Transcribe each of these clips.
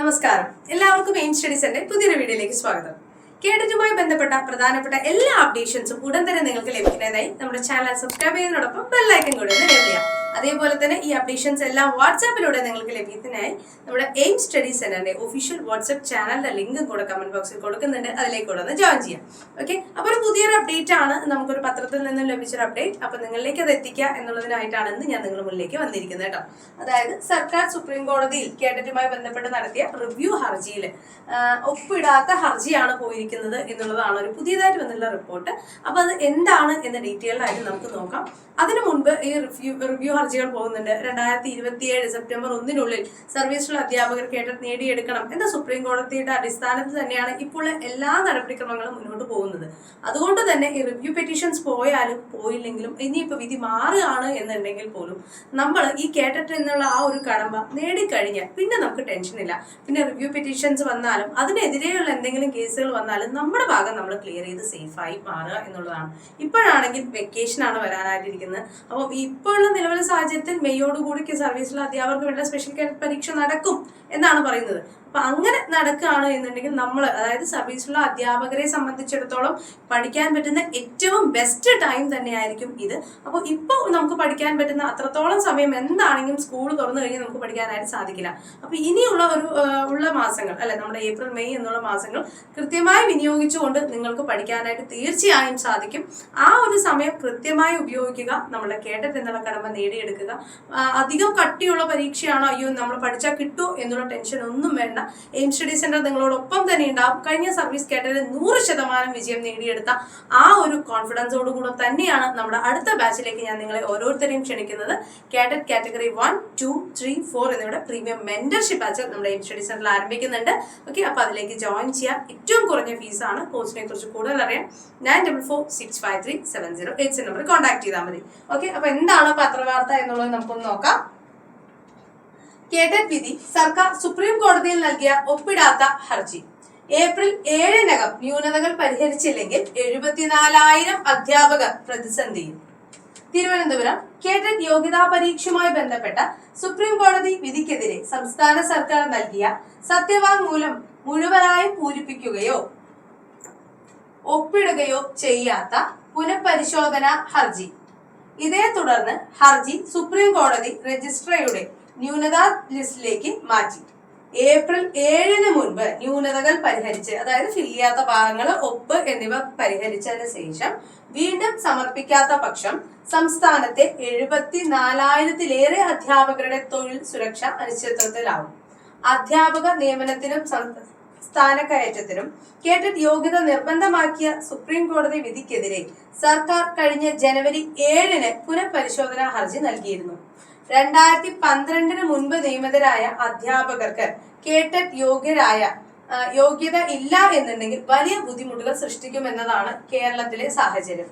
നമസ്കാരം, എല്ലാവർക്കും എയിം സ്റ്റഡീസിന്റെ പുതിയൊരു വീഡിയോയിലേക്ക് സ്വാഗതം. കേഡറ്റുമായി ബന്ധപ്പെട്ട പ്രധാനപ്പെട്ട എല്ലാ അപ്ഡേഷൻസും ഉടൻ തന്നെ നിങ്ങൾക്ക് ലഭിക്കുന്നതായി നമ്മുടെ ചാനൽ സബ്സ്ക്രൈബ് ചെയ്യുന്നതോടൊപ്പം ബെല്ലൈക്കൺ കൂടി ഒന്ന് എനേബിൾ ചെയ്യാം. അതേപോലെ തന്നെ ഈ അപ്ഡേഷൻസ് എല്ലാം വാട്സാപ്പിലൂടെ നിങ്ങൾക്ക് ലഭിക്കുന്നതിനായി നമ്മുടെ എയിം സ്റ്റഡി സെന്ററിന്റെ ഒഫീഷ്യൽ വാട്സ്ആപ്പ് ചാനലിന്റെ ലിങ്ക് കൂടെ കമന്റ് ബോക്സിൽ കൊടുക്കുന്നുണ്ട്. അതിലേക്ക് കൂടെ ഒന്ന് ജോയിൻ ചെയ്യാം. ഓക്കെ, അപ്പോൾ ഒരു പുതിയൊരു അപ്ഡേറ്റ് ആണ്, നമുക്കൊരു പത്രത്തിൽ നിന്നും ലഭിച്ചൊരു അപ്ഡേറ്റ്. അപ്പൊ നിങ്ങളിലേക്ക് അത് എത്തിക്കുക എന്നുള്ളതിനായിട്ടാണ് ഇന്ന് ഞാൻ നിങ്ങളുടെ മുന്നിലേക്ക് വന്നിരിക്കുന്നത് കേട്ടോ. അതായത് സർക്കാർ സുപ്രീം കോടതിയിൽ കേഡറ്റുമായി ബന്ധപ്പെട്ട് നടത്തിയ റിവ്യൂ ഹർജിയിൽ ഒപ്പിടാത്ത ഹർജിയാണ് പോയിരിക്കുന്നത് എന്നുള്ളതാണ് ഒരു പുതിയതായിട്ട് വന്നുള്ള റിപ്പോർട്ട്. അപ്പൊ അത് എന്താണ് എന്ന ഡീറ്റെയിൽഡ് ആയിട്ട് നമുക്ക് നോക്കാം. അതിനു മുൻപ് ഈ റിവ്യൂ ഹർജികൾ പോകുന്നുണ്ട്. 2027 സെപ്റ്റംബർ 1 സർവീസിലുള്ള അധ്യാപകർ കേഡറ്റ് നേടിയെടുക്കണം എന്ന സുപ്രീം കോടതിയുടെ അടിസ്ഥാനത്തിൽ തന്നെയാണ് ഇപ്പോൾ എല്ലാ നടപടിക്രമങ്ങളും മുന്നോട്ട് പോകുന്നത്. അതുകൊണ്ട് തന്നെ ഈ റിവ്യൂ പെറ്റീഷൻസ് പോയാലും പോയില്ലെങ്കിലും ഇനിയിപ്പോൾ വിധി മാറുകയാണ് എന്നുണ്ടെങ്കിൽ പോലും നമ്മൾ ഈ കേഡറ്റ് എന്നുള്ള ആ ഒരു കടമ്പ നേടിക്കഴിഞ്ഞാൽ പിന്നെ നമുക്ക് ടെൻഷൻ ഇല്ല. പിന്നെ റിവ്യൂ പെറ്റീഷൻസ് വന്നാലും അതിനെതിരെയുള്ള എന്തെങ്കിലും കേസുകൾ വന്നാലും നമ്മുടെ ഭാഗം നമ്മൾ ക്ലിയർ ചെയ്ത് സേഫായി മാറുക എന്നുള്ളതാണ്. ഇപ്പോഴാണെങ്കിൽ വെക്കേഷനാണ് വരാനായിട്ടിരിക്കുന്നത്. അപ്പോൾ ഇപ്പോഴുള്ള നിലവിലെ സാഹചര്യത്തിൽ മെയ്യോടുകൂടി സർവീസിലെ അധ്യാപകർക്ക് വേണ്ട സ്പെഷ്യൽ കേഡറ്റ് പരീക്ഷ നടക്കും എന്നാണ് പറയുന്നത്. അപ്പൊ അങ്ങനെ നടക്കുകയാണ് എന്നുണ്ടെങ്കിൽ നമ്മൾ, അതായത് സർവീസിലുള്ള അധ്യാപകരെ സംബന്ധിച്ചിടത്തോളം പഠിക്കാൻ പറ്റുന്ന ഏറ്റവും ബെസ്റ്റ് ടൈം തന്നെയായിരിക്കും ഇത്. അപ്പോൾ ഇപ്പോൾ നമുക്ക് പഠിക്കാൻ പറ്റുന്ന അത്രത്തോളം സമയം എന്താണെങ്കിലും സ്കൂൾ തുറന്നു കഴിഞ്ഞാൽ നമുക്ക് പഠിക്കാനായിട്ട് സാധിക്കില്ല. അപ്പൊ ഇനിയുള്ള ഉള്ള മാസങ്ങൾ, അല്ലെ, നമ്മുടെ ഏപ്രിൽ മെയ് എന്നുള്ള മാസങ്ങൾ കൃത്യമായി വിനിയോഗിച്ചുകൊണ്ട് നിങ്ങൾക്ക് പഠിക്കാനായിട്ട് തീർച്ചയായും സാധിക്കും. ആ ഒരു സമയം കൃത്യമായി ഉപയോഗിക്കുക, നമ്മുടെ കേഡറ്റ് എന്നുള്ള കടമ നേടിയെടുക്കുക. അധികം കട്ടിയുള്ള പരീക്ഷയാണോ, അയ്യോ നമ്മൾ പഠിച്ചാൽ കിട്ടുമോ എന്നുള്ള ടെൻഷൻ ഒന്നും വേണ്ട. എയിം സ്റ്റഡി സെന്റർ നിങ്ങളോടൊപ്പം തന്നെ ഉണ്ടാവും. കഴിഞ്ഞ സർവീസ് കേഡറ്റിൽ 100% വിജയം നേടിയെടുത്ത ആ ഒരു കോൺഫിഡൻസോടുകൂടെ തന്നെയാണ് നമ്മുടെ അടുത്ത ബാച്ചിലേക്ക് ഞാൻ നിങ്ങളെ ഓരോരുത്തരെയും ക്ഷണിക്കുന്നത്. കേഡറ്റ് കാറ്റഗറി 1, 2, 3, 4 എന്നിവയുടെ പ്രീമിയം മെന്റർഷിപ്പ് ബാച്ച് നമ്മുടെ എയിം സ്റ്റഡി സെന്ററിൽ ആരംഭിക്കുന്നുണ്ട്. ഓക്കെ, അപ്പൊ അതിലേക്ക് ജോയിൻ ചെയ്യാം. ഏറ്റവും കുറഞ്ഞ ഫീസാണ്. കോഴ്സിനെ കുറിച്ച് കൂടുതൽ അറിയാം 9446537086 നമ്പറിൽ കോൺടാക്ട് ചെയ്താൽ മതി. ഓക്കെ, അപ്പൊ എന്താണ് പത്രവാർത്ത എന്നുള്ളത് നമുക്കൊന്ന് നോക്കാം. കേഡറ്റ് വിധി സർക്കാർ സുപ്രീം കോടതിയിൽ നൽകിയ ഒപ്പിടാത്ത ഹർജി. ഏപ്രിൽ 7-നകം ന്യൂനതകൾ പരിഹരിച്ചില്ലെങ്കിൽ 74,000 അധ്യാപകർ പ്രതിസന്ധിയിൽ. തിരുവനന്തപുരം കേഡറ്റ് യോഗ്യതാ പരീക്ഷയുമായി ബന്ധപ്പെട്ട സുപ്രീം കോടതി വിധിക്കെതിരെ സംസ്ഥാന സർക്കാർ നൽകിയ സത്യവാങ്മൂലം മുഴുവനായും പൂരിപ്പിക്കുകയോ ഒപ്പിടുകയോ ചെയ്യാത്ത പുനഃപരിശോധന ഹർജി. ഇതേ തുടർന്ന് ഹർജി സുപ്രീം കോടതി രജിസ്ട്രിയുടെ ന്യൂനതാ ലിസ്റ്റിലേക്ക് മാറ്റി. ഏപ്രിൽ 7-ന് മുൻപ് ന്യൂനതകൾ പരിഹരിച്ച്, അതായത് ഫിൽ ചെയ്യാത്ത ഭാഗങ്ങൾ, ഒപ്പ് എന്നിവ പരിഹരിച്ചതിന് ശേഷം വീണ്ടും സമർപ്പിക്കാത്ത പക്ഷം സംസ്ഥാനത്തെ 74,000-ലേറെ അധ്യാപകരുടെ തൊഴിൽ സുരക്ഷ അനിശ്ചിതത്വത്തിലാവും. അധ്യാപക നിയമനത്തിനും സ്ഥാനക്കയറ്റത്തിനും കേഡറ്റ് യോഗ്യത നിർബന്ധമാക്കിയ സുപ്രീം കോടതി വിധിക്കെതിരെ സർക്കാർ കഴിഞ്ഞ ജനുവരി 7-ന് പുനഃപരിശോധനാ ഹർജി നൽകിയിരുന്നു. 2012-ന് മുൻപ് നിയമിതരായ അധ്യാപകർക്ക് കേഡറ്റ് യോഗ്യത ഇല്ല എന്നുണ്ടെങ്കിൽ വലിയ ബുദ്ധിമുട്ടുകൾ സൃഷ്ടിക്കുമെന്നതാണ് കേരളത്തിലെ സാഹചര്യം.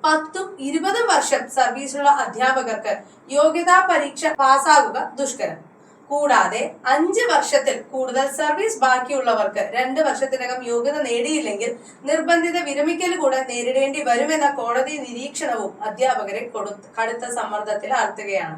10-20 വർഷം സർവീസുള്ള അധ്യാപകർക്ക് യോഗ്യതാ പരീക്ഷ പാസ്സാകുക ദുഷ്കരം. കൂടാതെ 5 വർഷത്തിൽ കൂടുതൽ സർവീസ് ബാക്കിയുള്ളവർക്ക് 2 വർഷത്തിനകം യോഗ്യത നേടിയില്ലെങ്കിൽ നിർബന്ധിത വിരമിക്കൽ കൂടെ നേരിടേണ്ടി വരുമെന്ന കോടതി നിരീക്ഷണവും അധ്യാപകരെ കടുത്ത സമ്മർദ്ദത്തിൽ ആഴ്ത്തുകയാണ്.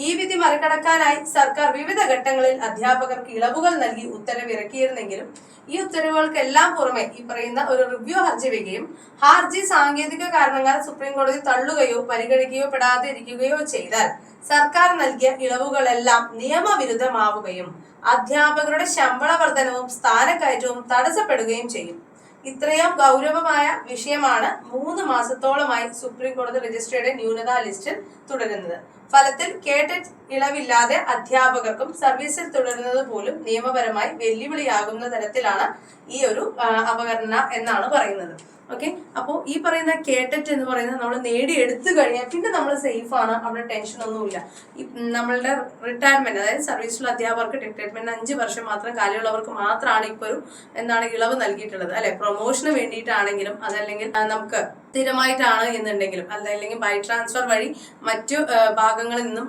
ഈ വിധി മറികടക്കാനായി സർക്കാർ വിവിധ ഘട്ടങ്ങളിൽ അധ്യാപകർക്ക് ഇളവുകൾ നൽകി ഉത്തരവിറക്കിയിരുന്നെങ്കിലും ഈ ഉത്തരവുകൾക്കെല്ലാം പുറമെ ഈ പറയുന്ന ഒരു റിവ്യൂ ഹർജി വയ്ക്കുകയും ഹർജി സാങ്കേതിക കാരണങ്ങൾ സുപ്രീം കോടതി തള്ളുകയോ പരിഗണിക്കുകയോ പെടാതെ ഇരിക്കുകയോ ചെയ്താൽ സർക്കാർ നൽകിയ ഇളവുകളെല്ലാം നിയമവിരുദ്ധമാവുകയും അധ്യാപകരുടെ ശമ്പള വർധനവും സ്ഥാനക്കയറ്റവും തടസ്സപ്പെടുകയും ചെയ്യും. ഇത്രയും ഗൗരവമായ വിഷയമാണ് 3 മാസത്തോളമായി സുപ്രീം കോടതി രജിസ്ട്രിയുടെ ന്യൂനതാ ലിസ്റ്റിൽ തുടരുന്നത്. ഫലത്തിൽ കേഡറ്റ് ഇളവില്ലാതെ അധ്യാപകർക്കും സർവീസിൽ തുടരുന്നത് പോലും നിയമപരമായി വെല്ലുവിളിയാകുന്ന തരത്തിലാണ് ഈ ഒരു അവഗണന എന്നാണ് പറയുന്നത്. ഓക്കെ, അപ്പോൾ ഈ പറയുന്ന കേഡറ്റ് എന്ന് പറയുന്നത് നമ്മൾ നേടിയെടുത്തു കഴിഞ്ഞാൽ പിന്നെ നമ്മൾ സേഫ് ആണ്, അവിടെ ടെൻഷൻ ഒന്നുമില്ല. നമ്മളുടെ റിട്ടയർമെന്റ്, അതായത് സർവീസിലുള്ള അധ്യാപകർക്ക് റിട്ടയർമെന്റ് 5 വർഷം മാത്രം കാലയുള്ളവർക്ക് മാത്രമാണ് ഇപ്പോൾ ഒരു ഇളവ് നൽകിയിട്ടുള്ളത്, അല്ലെ. പ്രൊമോഷന് വേണ്ടിയിട്ടാണെങ്കിലും അതല്ലെങ്കിൽ നമുക്ക് സ്ഥിരമായിട്ടാണ് എന്നുണ്ടെങ്കിലും അല്ലെങ്കിൽ ബൈ ട്രാൻസ്ഫർ വഴി മറ്റു ഭാഗങ്ങളിൽ നിന്നും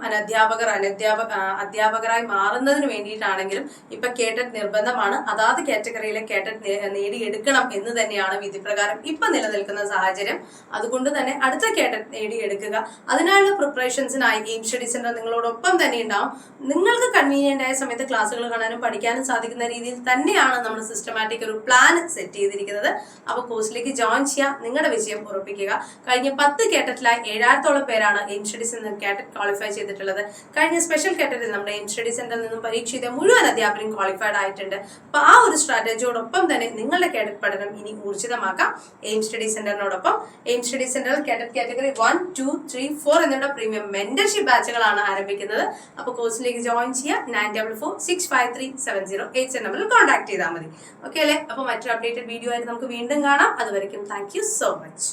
അധ്യാപകരായി മാറുന്നതിന് വേണ്ടിയിട്ടാണെങ്കിലും ഇപ്പൊ കേട്ടറ്റ് നിർബന്ധമാണ്. അതാത് കാറ്റഗറിയിലെ കേട്ടറ്റ് നേടിയെടുക്കണം എന്ന് തന്നെയാണ് വിധിപ്രകാരം ഇപ്പൊ നിലനിൽക്കുന്ന സാഹചര്യം. അതുകൊണ്ട് തന്നെ അടുത്ത കേട്ടറ്റ് നേടിയെടുക്കുക. അതിനായുള്ള പ്രിപ്പറേഷൻസിനായി എയിം സ്റ്റഡി സെന്റർ നിങ്ങളോടൊപ്പം തന്നെ ഉണ്ടാവും. നിങ്ങൾക്ക് കൺവീനിയന്റ് ആയ സമയത്ത് ക്ലാസ്സുകൾ കാണാനും പഠിക്കാനും സാധിക്കുന്ന രീതിയിൽ തന്നെയാണ് നമ്മൾ സിസ്റ്റമാറ്റിക് ഒരു പ്ലാൻ സെറ്റ് ചെയ്തിരിക്കുന്നത്. അപ്പൊ കോഴ്സിലേക്ക് ജോയിൻ ചെയ്യുക, നിങ്ങളുടെ വിജയം ഉറപ്പിക്കുക. കഴിഞ്ഞ 10 കേട്ടറ്റിലായി 7000ഓളം പേരാണ് എയിം സ്റ്റഡി സെന്റർ കേട്ടറ്റ് ക്വാളിഫൈ ചെയ്തിട്ടുള്ളത്. കഴിഞ്ഞ സ്പെഷ്യൽ കേട്ടറ്റിൽ നമ്മുടെ എയിം സ്റ്റഡി സെന്ററിൽ നിന്നും പരീക്ഷ ചെയ്ത മുഴുവൻ അധ്യാപകരും ക്വാളിഫൈഡ് ആയിട്ടുണ്ട്. അപ്പൊ ആ ഒരു സ്ട്രാറ്റജിയോടൊപ്പം തന്നെ നിങ്ങളുടെ കേട്ടറ്റ് പഠനം ഇനി ഊർജിതമാക്കാം എയിം സ്റ്റഡി സെന്ററിനോടൊപ്പം. എയിം സ്റ്റഡി സെന്ററിൽ കേട്ടറ്റ് കാറ്റഗറി 1, 2, 3, 4 എന്നിവയുടെ പ്രീമിയം മെന്റർഷിപ്പ് ബാച്ചുകളാണ് ആരംഭിക്കുന്നത്. അപ്പൊ കോഴ്സിലേക്ക് ജോയിൻ ചെയ്യുക. 9446537087 നമ്പറിൽ കോൺടാക്ട് ചെയ്താൽ മതി. ഓക്കെ അല്ലേ? അപ്പൊ മറ്റൊരു അപ്ഡേറ്റഡ് വീഡിയോ ആയിട്ട് നമുക്ക് വീണ്ടും കാണാം. അതുവരെയും താങ്ക് യു സോ മച്ച്.